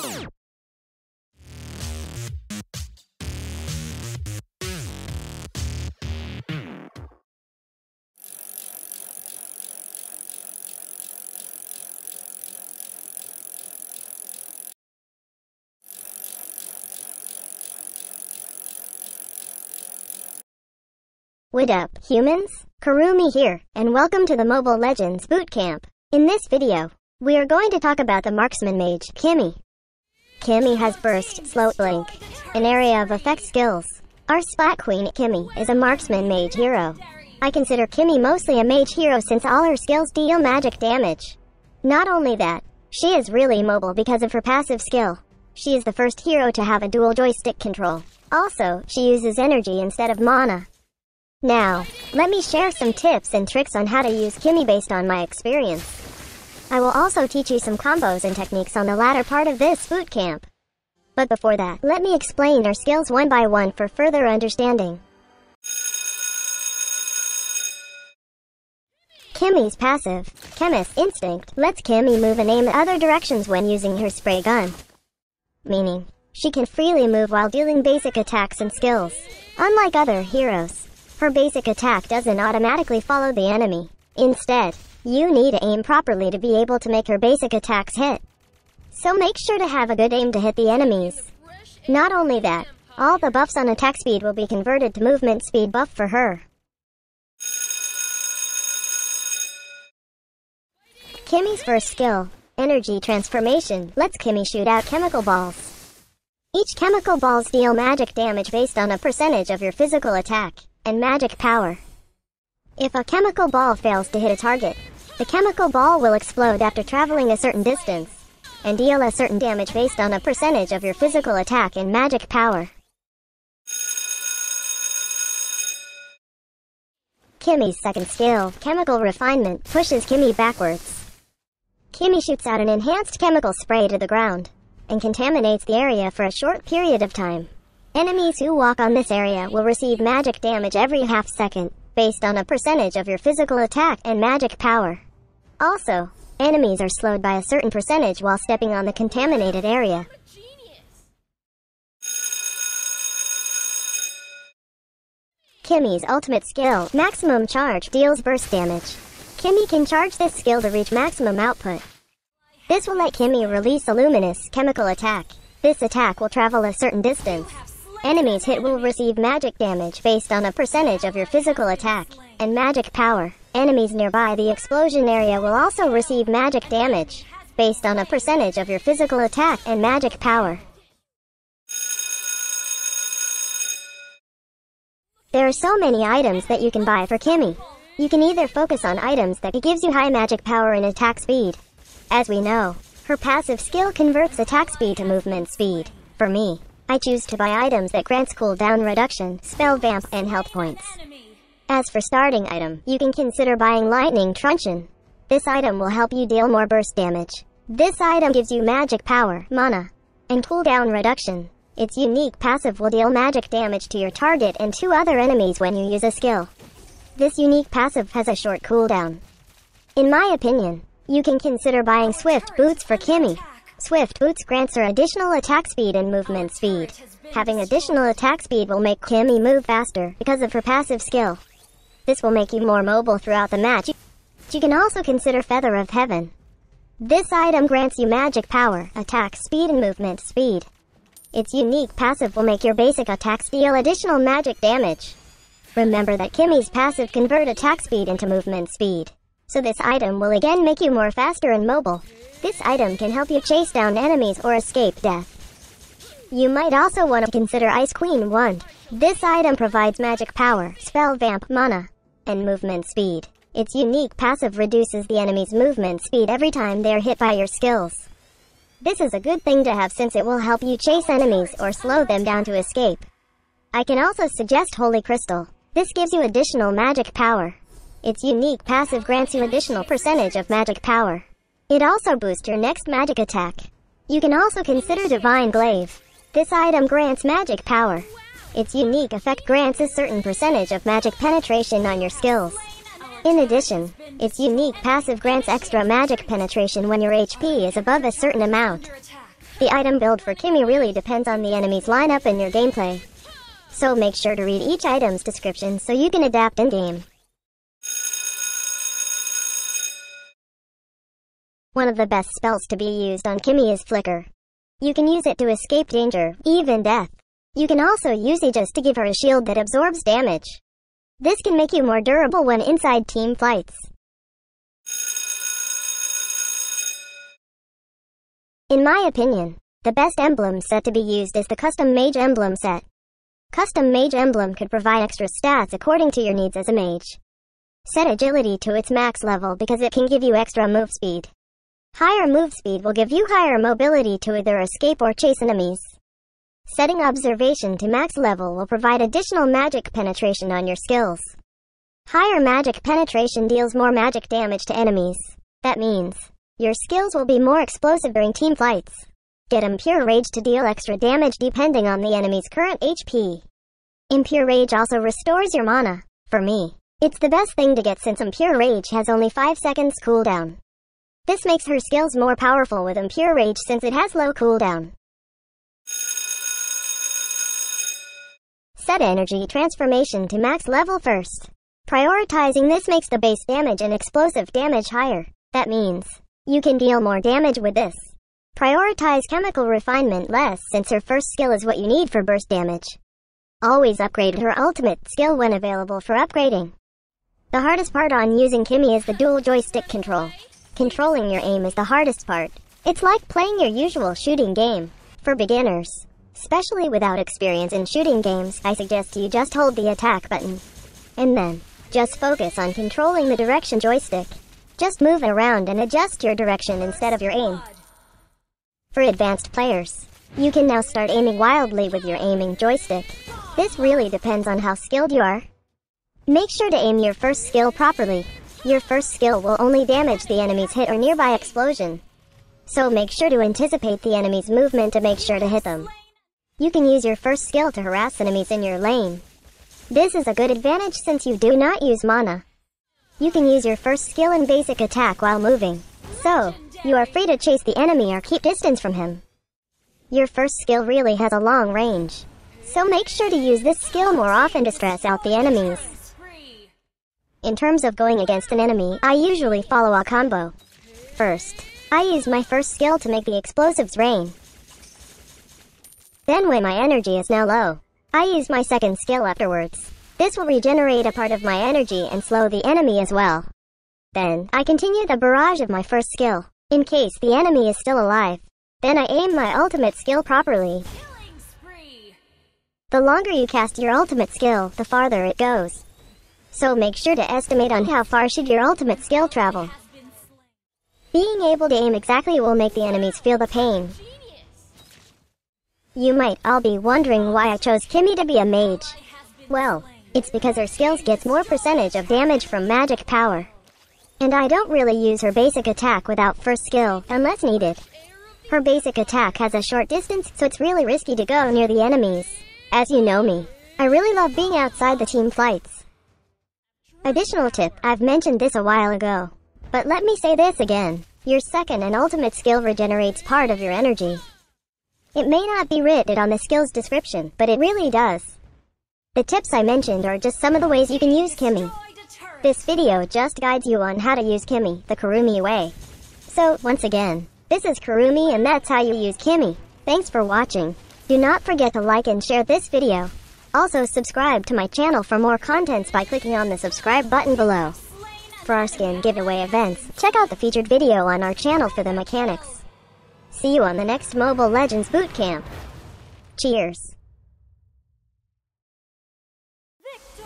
What up, humans? Kurumi here, and welcome to the Mobile Legends Bootcamp. In this video, we are going to talk about the marksman mage, Kimmy. Kimmy has Burst, Slow Blink, an area of effect skills. Our Splat Queen, Kimmy, is a marksman mage hero. I consider Kimmy mostly a mage hero since all her skills deal magic damage. Not only that, she is really mobile because of her passive skill. She is the first hero to have a dual joystick control. Also, she uses energy instead of mana. Now, let me share some tips and tricks on how to use Kimmy based on my experience. I will also teach you some combos and techniques on the latter part of this bootcamp. But before that, let me explain her skills one by one for further understanding. Kimmy's passive, Chemist Instinct, lets Kimmy move and aim other directions when using her spray gun. Meaning, she can freely move while dealing basic attacks and skills. Unlike other heroes, her basic attack doesn't automatically follow the enemy. Instead, you need to aim properly to be able to make her basic attacks hit. So make sure to have a good aim to hit the enemies. Not only that, all the buffs on attack speed will be converted to movement speed buff for her. Kimmy's first skill, Energy Transformation, lets Kimmy shoot out chemical balls. Each chemical balls deal magic damage based on a percentage of your physical attack and magic power. If a chemical ball fails to hit a target, the chemical ball will explode after traveling a certain distance, and deal a certain damage based on a percentage of your physical attack and magic power. Kimmy's second skill, Chemical Refinement, pushes Kimmy backwards. Kimmy shoots out an enhanced chemical spray to the ground, and contaminates the area for a short period of time. Enemies who walk on this area will receive magic damage every half second, based on a percentage of your physical attack and magic power. Also, enemies are slowed by a certain percentage while stepping on the contaminated area. Kimmy's ultimate skill, Maximum Charge, deals burst damage. Kimmy can charge this skill to reach maximum output. This will let Kimmy release a luminous chemical attack. This attack will travel a certain distance. Enemies hit will receive magic damage based on a percentage of your physical attack and magic power. Enemies nearby the explosion area will also receive magic damage based on a percentage of your physical attack and magic power. There are so many items that you can buy for Kimmy. You can either focus on items that gives you high magic power and attack speed. As we know, her passive skill converts attack speed to movement speed. For me, I choose to buy items that grants cooldown reduction, spell vamp, and health points. As for starting item, you can consider buying Lightning Truncheon. This item will help you deal more burst damage. This item gives you magic power, mana, and cooldown reduction. Its unique passive will deal magic damage to your target and 2 other enemies when you use a skill. This unique passive has a short cooldown. In my opinion, you can consider buying Swift Boots for Kimmy. Swift Boots grants her additional attack speed and movement speed. Having additional attack speed will make Kimmy move faster because of her passive skill. This will make you more mobile throughout the match. You can also consider Feather of Heaven. This item grants you magic power, attack speed, and movement speed. Its unique passive will make your basic attacks deal additional magic damage. Remember that Kimmy's passive convert attack speed into movement speed. So this item will again make you more faster and mobile. This item can help you chase down enemies or escape death. You might also want to consider Ice Queen Wand. This item provides magic power, spell vamp, mana, and movement speed. Its unique passive reduces the enemy's movement speed every time they are hit by your skills. This is a good thing to have since it will help you chase enemies or slow them down to escape. I can also suggest Holy Crystal. This gives you additional magic power. Its unique passive grants you additional percentage of magic power. It also boosts your next magic attack. You can also consider Divine Glaive. This item grants magic power. Its unique effect grants a certain percentage of magic penetration on your skills. In addition, its unique passive grants extra magic penetration when your HP is above a certain amount. The item build for Kimmy really depends on the enemy's lineup and your gameplay. So make sure to read each item's description so you can adapt in-game. One of the best spells to be used on Kimmy is Flicker. You can use it to escape danger, even death. You can also use it just to give her a shield that absorbs damage. This can make you more durable when inside team fights. In my opinion, the best emblem set to be used is the custom mage emblem set. Custom mage emblem could provide extra stats according to your needs as a mage. Set agility to its max level because it can give you extra move speed. Higher move speed will give you higher mobility to either escape or chase enemies. Setting observation to max level will provide additional magic penetration on your skills. Higher magic penetration deals more magic damage to enemies. That means your skills will be more explosive during team fights. Get Impure Rage to deal extra damage depending on the enemy's current HP. Impure Rage also restores your mana. For me, it's the best thing to get since Impure Rage has only 5 seconds cooldown. This makes her skills more powerful with Impure Rage since it has low cooldown. Set energy transformation to max level first. Prioritizing this makes the base damage and explosive damage higher. That means you can deal more damage with this. Prioritize chemical refinement less since her first skill is what you need for burst damage. Always upgrade her ultimate skill when available for upgrading. The hardest part on using Kimmy is the dual joystick control. Controlling your aim is the hardest part. It's like playing your usual shooting game. For beginners, especially without experience in shooting games, I suggest you just hold the attack button. And then, just focus on controlling the direction joystick. Just move around and adjust your direction instead of your aim. For advanced players, you can now start aiming wildly with your aiming joystick. This really depends on how skilled you are. Make sure to aim your first skill properly. Your first skill will only damage the enemy's hit or nearby explosion. So make sure to anticipate the enemy's movement to make sure to hit them. You can use your first skill to harass enemies in your lane. This is a good advantage since you do not use mana. You can use your first skill in basic attack while moving. So, you are free to chase the enemy or keep distance from him. Your first skill really has a long range. So make sure to use this skill more often to stress out the enemies. In terms of going against an enemy, I usually follow a combo. First, I use my first skill to make the explosives rain. Then when my energy is now low, I use my second skill afterwards. This will regenerate a part of my energy and slow the enemy as well. Then, I continue the barrage of my first skill, in case the enemy is still alive. Then I aim my ultimate skill properly. The longer you cast your ultimate skill, the farther it goes. So make sure to estimate on how far should your ultimate skill travel. Being able to aim exactly will make the enemies feel the pain. You might all be wondering why I chose Kimmy to be a mage. Well, it's because her skills gets more percentage of damage from magic power. And I don't really use her basic attack without first skill, unless needed. Her basic attack has a short distance, so it's really risky to go near the enemies. As you know me, I really love being outside the team fights. Additional tip, I've mentioned this a while ago. But let me say this again. Your second and ultimate skill regenerates part of your energy. It may not be written on the skill's description, but it really does. The tips I mentioned are just some of the ways you can use Kimmy. This video just guides you on how to use Kimmy, the Kurumi way. So, once again, this is Kurumi and that's how you use Kimmy. Thanks for watching. Do not forget to like and share this video. Also subscribe to my channel for more contents by clicking on the subscribe button below. For our skin giveaway events, check out the featured video on our channel for the mechanics. See you on the next Mobile Legends Bootcamp. Cheers! Victory!